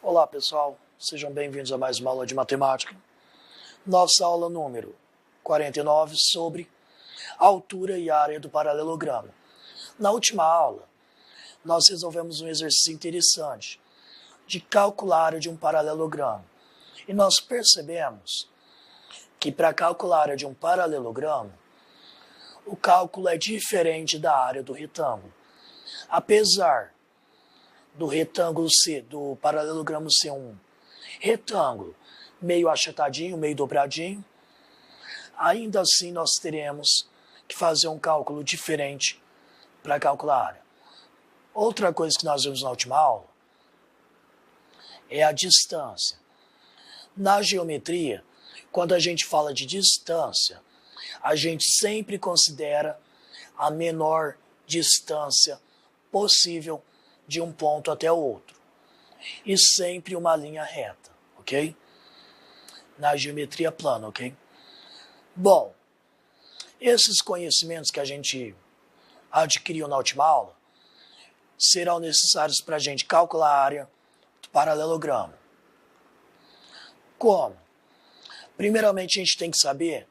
Olá pessoal, sejam bem-vindos a mais uma aula de matemática. Nossa aula número 49 sobre a altura e área do paralelogramo. Na última aula, nós resolvemos um exercício interessante de calcular a área de um paralelogramo. E nós percebemos que para calcular a área de um paralelogramo, o cálculo é diferente da área do retângulo. Apesar do retângulo do paralelogramo ser um retângulo meio achatadinho, meio dobradinho, ainda assim nós teremos que fazer um cálculo diferente para calcular a área. Outra coisa que nós vimos na última aula é a distância. Na geometria, quando a gente fala de distância, a gente sempre considera a menor distância possível de um ponto até o outro. E sempre uma linha reta, ok? Na geometria plana, ok? Bom, esses conhecimentos que a gente adquiriu na última aula serão necessários para a gente calcular a área do paralelogramo. Como? Primeiramente, a gente tem que saber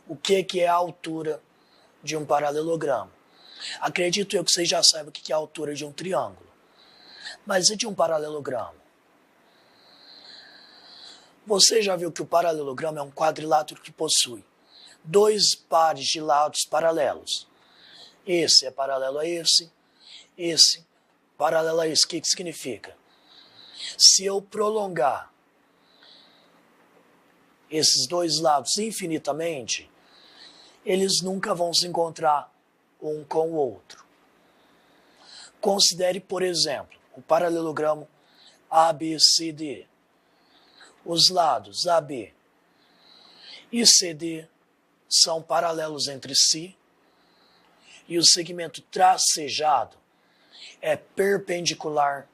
o que é a altura de um paralelogramo. Acredito eu que vocês já saibam o que é a altura de um triângulo. Mas e de um paralelogramo? Você já viu que o paralelogramo é um quadrilátero que possui dois pares de lados paralelos. Esse é paralelo a esse paralelo a esse. O que significa? Se eu prolongar esses dois lados infinitamente, eles nunca vão se encontrar um com o outro. Considere, por exemplo, o paralelogramo ABCD. Os lados AB e CD são paralelos entre si e o segmento tracejado é perpendicular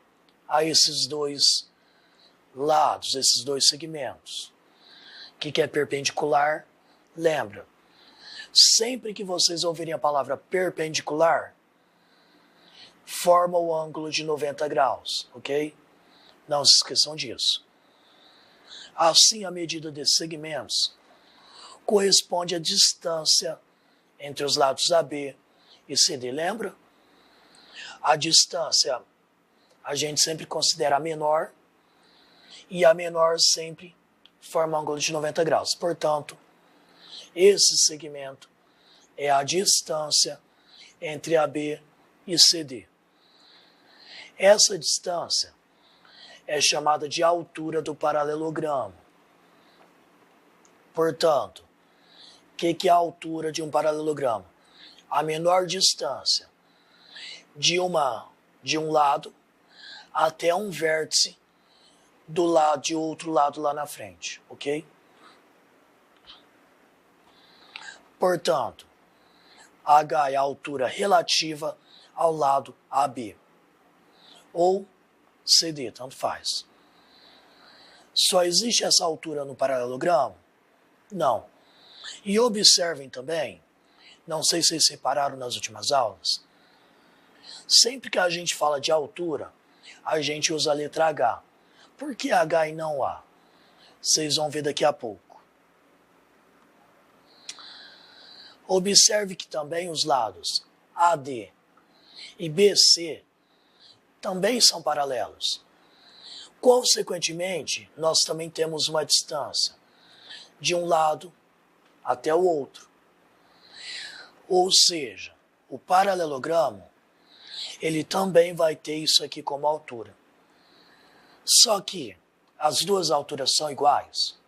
a esses dois lados, esses dois segmentos. O que é perpendicular? Lembra, sempre que vocês ouvirem a palavra perpendicular, forma o ângulo de 90 graus, ok? Não se esqueçam disso. Assim, a medida de segmentos corresponde à distância entre os lados AB e CD. Lembra? A distância a gente sempre considera a menor e a menor sempre forma um ângulo de 90 graus. Portanto, esse segmento é a distância entre AB e CD. Essa distância é chamada de altura do paralelogramo. Portanto, o que é a altura de um paralelogramo? A menor distância de um lado até um vértice de outro lado lá na frente, ok? Portanto, H é a altura relativa ao lado AB, ou CD, tanto faz. Só existe essa altura no paralelogramo? Não. E observem também, não sei se vocês repararam nas últimas aulas, sempre que a gente fala de altura, a gente usa a letra H. Por que H e não A? Vocês vão ver daqui a pouco. Observe que também os lados AD e BC também são paralelos. Consequentemente, nós também temos uma distância de um lado até o outro. Ou seja, o paralelogramo, ele também vai ter isso aqui como altura. Só que as duas alturas são iguais?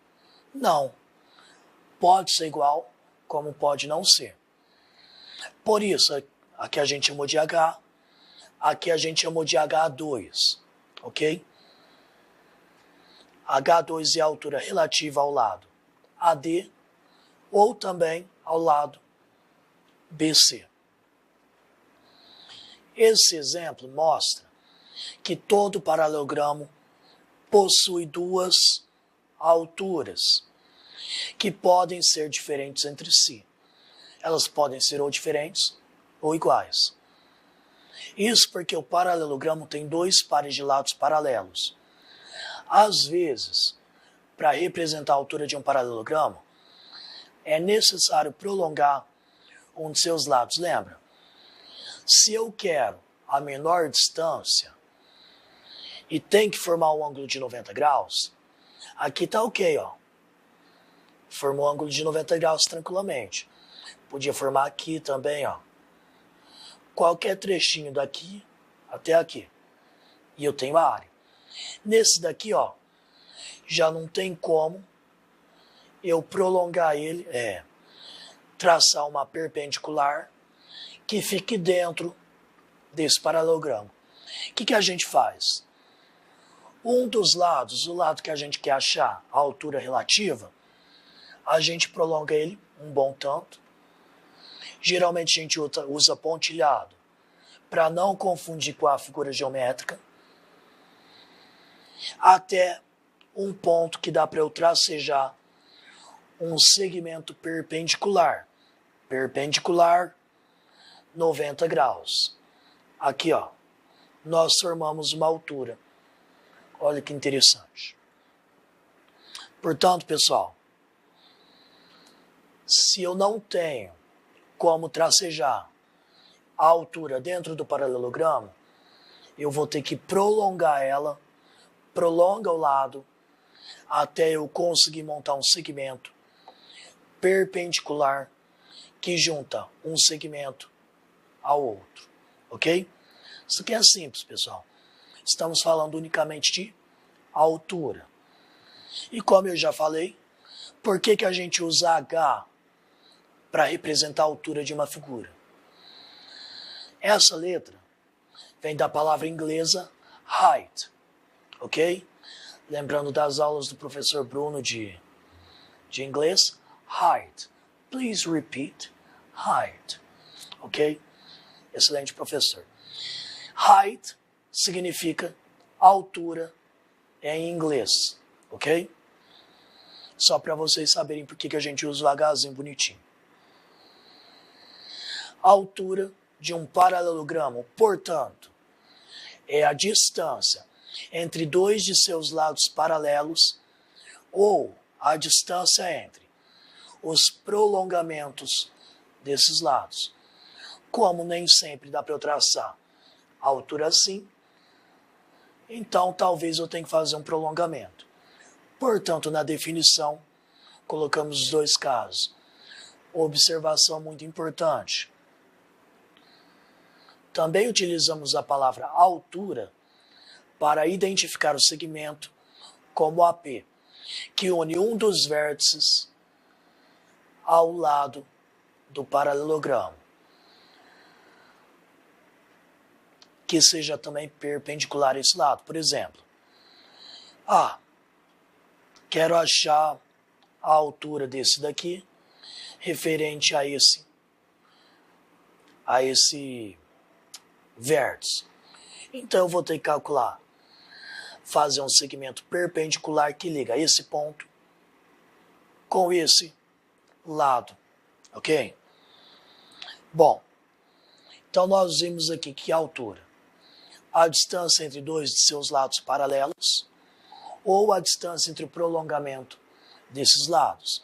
Não. Pode ser igual, como pode não ser. Por isso, aqui a gente chamou de H, aqui a gente chamou de H2, ok? H2 é a altura relativa ao lado AD ou também ao lado BC. Esse exemplo mostra que todo paralelogramo possui duas alturas que podem ser diferentes entre si. Elas podem ser ou diferentes ou iguais. Isso porque o paralelogramo tem dois pares de lados paralelos. Às vezes, para representar a altura de um paralelogramo, é necessário prolongar um de seus lados, lembra? Se eu quero a menor distância e tem que formar um ângulo de 90 graus, aqui tá ok, ó. Formou um ângulo de 90 graus tranquilamente. Podia formar aqui também, ó. Qualquer trechinho daqui até aqui. E eu tenho a área. Nesse daqui, ó, já não tem como eu prolongar ele, traçar uma perpendicular que fique dentro desse paralelogramo. O que a gente faz? Um dos lados, o lado que a gente quer achar a altura relativa, a gente prolonga ele um bom tanto. Geralmente a gente usa pontilhado para não confundir com a figura geométrica, até um ponto que dá para eu tracejar um segmento perpendicular. Perpendicular, 90 graus. Aqui, ó, nós formamos uma altura. Olha que interessante. Portanto, pessoal, se eu não tenho como tracejar a altura dentro do paralelogramo, eu vou ter que prolongar ela, prolonga o lado, até eu conseguir montar um segmento perpendicular que junta um segmento ao outro, ok? Isso aqui é simples, pessoal. Estamos falando unicamente de altura. E como eu já falei, por que a gente usa H para representar a altura de uma figura? Essa letra vem da palavra inglesa height, ok? Lembrando das aulas do professor Bruno de inglês, height. Please repeat, height, ok? Excelente, professor. Height significa altura em inglês, ok? Só para vocês saberem por que a gente usa o Hzinho bonitinho. A altura de um paralelogramo, portanto, é a distância entre dois de seus lados paralelos ou a distância entre os prolongamentos desses lados. Como nem sempre dá para eu traçar a altura assim, então talvez eu tenha que fazer um prolongamento. Portanto, na definição, colocamos os dois casos. Observação muito importante. Também utilizamos a palavra altura para identificar o segmento como AP, que une um dos vértices ao lado do paralelogramo, que seja também perpendicular a esse lado. Por exemplo, quero achar a altura desse daqui referente a esse vértice. Então eu vou ter que calcular, fazer um segmento perpendicular que liga esse ponto com esse lado, ok? Bom, então nós vimos aqui que a altura, a distância entre dois de seus lados paralelos ou a distância entre o prolongamento desses lados.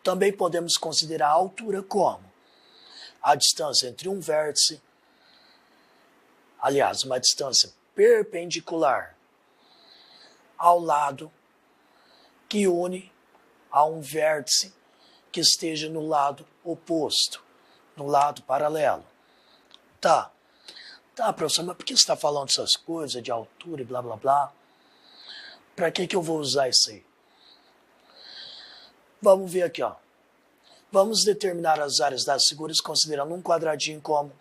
Também podemos considerar a altura como a distância entre um vértice, aliás, uma distância perpendicular ao lado que une a um vértice que esteja no lado oposto, no lado paralelo. Tá, professor, mas por que você está falando essas coisas de altura e blá blá blá? Para que eu vou usar isso aí? Vamos ver aqui, ó. Vamos determinar as áreas das figuras considerando um quadradinho como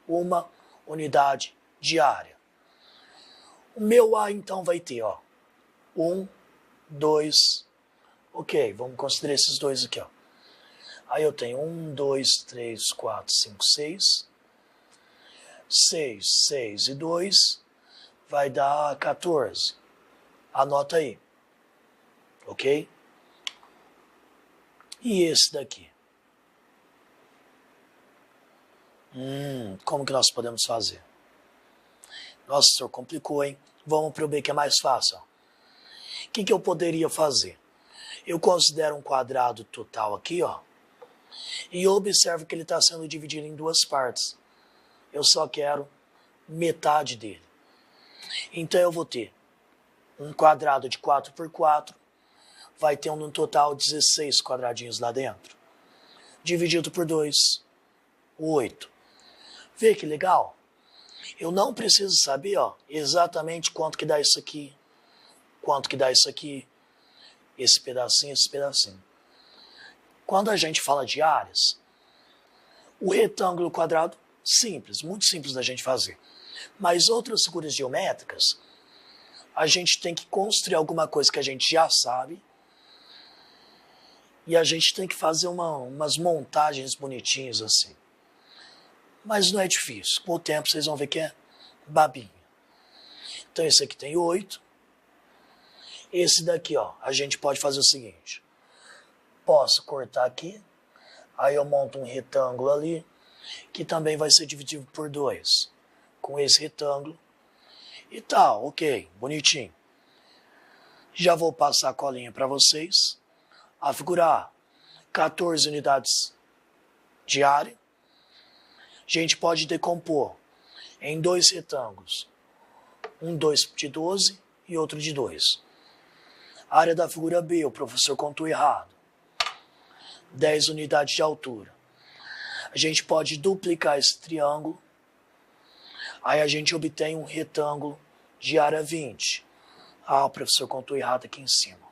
uma unidade de área. O meu A, então, vai ter, ó, 1, 2, ok, vamos considerar esses dois aqui, ó. Aí eu tenho 1, 2, 3, 4, 5, 6. 6 e 2 vai dar 14. Anota aí, ok? E esse daqui? Como que nós podemos fazer? Nossa, o senhor complicou, hein? Vamos para o B que é mais fácil. Ó. que eu poderia fazer? Eu considero um quadrado total aqui, ó, e observo que ele está sendo dividido em duas partes. Eu só quero metade dele. Então eu vou ter um quadrado de 4 por 4, vai ter no total 16 quadradinhos lá dentro. Dividido por 2, 8. Vê que legal? Eu não preciso saber, ó, exatamente quanto que dá isso aqui, quanto que dá isso aqui, esse pedacinho, esse pedacinho. Quando a gente fala de áreas, o retângulo quadrado, simples, muito simples da gente fazer. Mas outras figuras geométricas, a gente tem que construir alguma coisa que a gente já sabe e a gente tem que fazer umas montagens bonitinhas assim. Mas não é difícil. Com o tempo vocês vão ver que é babinha. Então esse aqui tem 8. Esse daqui, ó, a gente pode fazer o seguinte. Posso cortar aqui, aí eu monto um retângulo ali, que também vai ser dividido por 2. Com esse retângulo. E tal, ok, bonitinho. Já vou passar a colinha para vocês. A figura A, 14 unidades de área. A gente pode decompor em dois retângulos. Um 2 de 12 e outro de 2. A área da figura B, o professor contou errado. 10 unidades de altura. A gente pode duplicar esse triângulo. Aí a gente obtém um retângulo de área 20. Ah, o professor contou errado aqui em cima.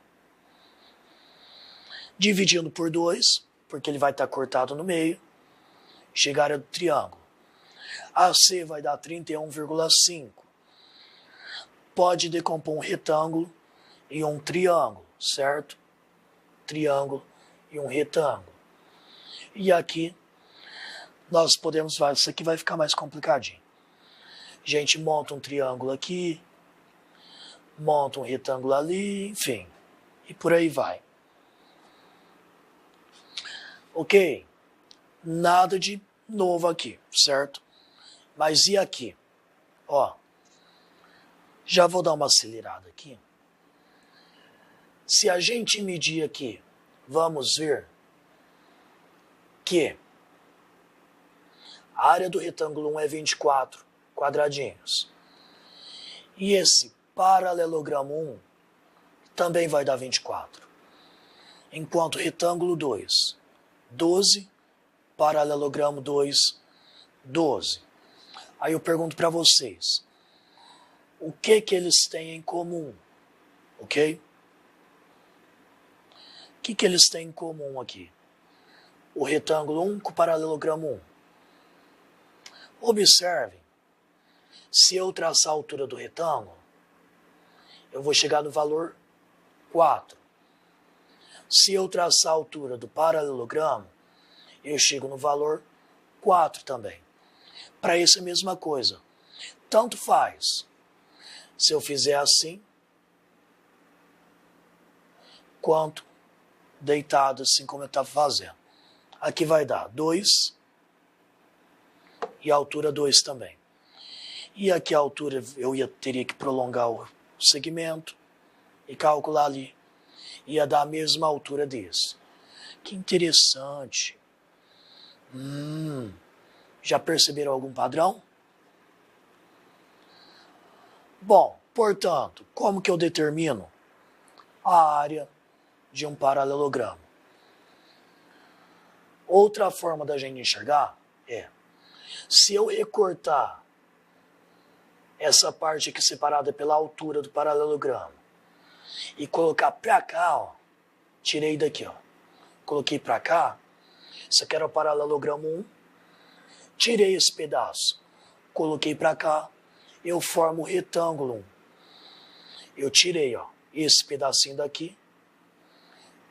Dividindo por 2, porque ele vai estar cortado no meio. Chega a área do triângulo. AC vai dar 31,5. Pode decompor um retângulo e um triângulo, certo? Triângulo e um retângulo. E aqui nós podemos fazer, isso aqui vai ficar mais complicadinho. A gente monta um triângulo aqui, monta um retângulo ali, enfim, e por aí vai. Ok, nada de novo aqui, certo? Mas e aqui? Ó, já vou dar uma acelerada aqui. Se a gente medir aqui, vamos ver que a área do retângulo 1 é 24 quadradinhos. E esse paralelogramo 1 também vai dar 24. Enquanto retângulo 2, 12, paralelogramo 2, 12. Aí eu pergunto para vocês, o que eles têm em comum? Ok? O que eles têm em comum aqui? O retângulo 1 com o paralelogramo 1. Observem, se eu traçar a altura do retângulo, eu vou chegar no valor 4. Se eu traçar a altura do paralelogramo, eu chego no valor 4 também. Para isso é a mesma coisa. Tanto faz. Se eu fizer assim, quanto deitado assim como eu estava fazendo. Aqui vai dar 2 e a altura 2 também. E aqui a altura eu teria que prolongar o segmento e calcular ali. Ia dar a mesma altura desse. Que interessante. Já perceberam algum padrão? Bom, portanto, como que eu determino a área de um paralelogramo? Outra forma da gente enxergar é, se eu recortar essa parte aqui separada pela altura do paralelogramo e colocar pra cá, ó, tirei daqui, ó, coloquei pra cá, isso aqui era o paralelogramo 1, tirei esse pedaço, coloquei pra cá, eu formo o retângulo 1. Eu tirei, ó, esse pedacinho daqui,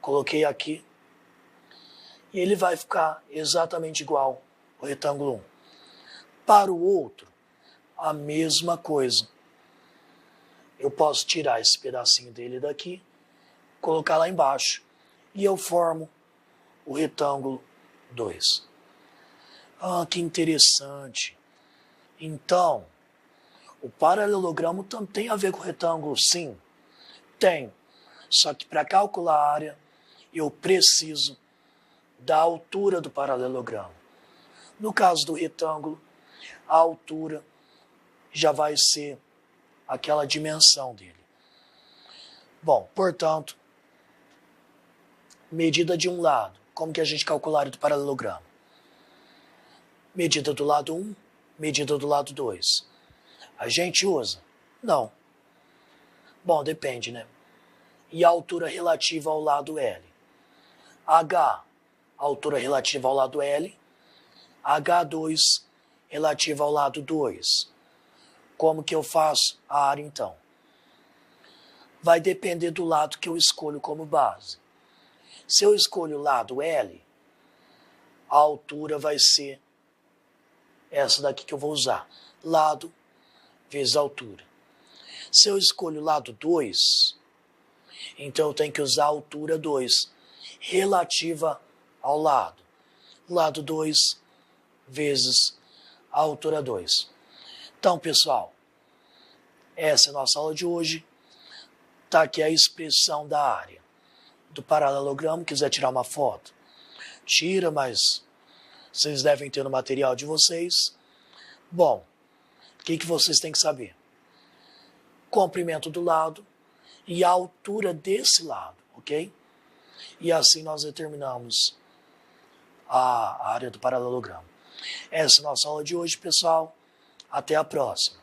coloquei aqui, e ele vai ficar exatamente igual ao retângulo 1. Para o outro, a mesma coisa. Eu posso tirar esse pedacinho dele daqui, colocar lá embaixo, e eu formo o retângulo 2. Ah, que interessante. Então, o paralelogramo tem a ver com o retângulo? Sim, tem. Só que para calcular a área, eu preciso da altura do paralelogramo. No caso do retângulo, a altura já vai ser aquela dimensão dele. Bom, portanto, medida de um lado. Como que a gente calcula a área do paralelogramo? Medida do lado 1, medida do lado 2. A gente usa? Não. Bom, depende, né? E a altura relativa ao lado L? H, altura relativa ao lado L. H2, relativa ao lado 2. Como que eu faço a área, então? Vai depender do lado que eu escolho como base. Se eu escolho o lado L, a altura vai ser essa daqui que eu vou usar. Lado vezes altura. Se eu escolho o lado 2, então eu tenho que usar a altura 2, relativa ao lado. Lado 2 vezes a altura 2. Então, pessoal, essa é a nossa aula de hoje. Está aqui a expressão da área do paralelogramo. Quiser tirar uma foto, tira, mas vocês devem ter no material de vocês. Bom, o que vocês têm que saber? Comprimento do lado e a altura desse lado, ok? E assim nós determinamos a área do paralelogramo. Essa é a nossa aula de hoje, pessoal. Até a próxima.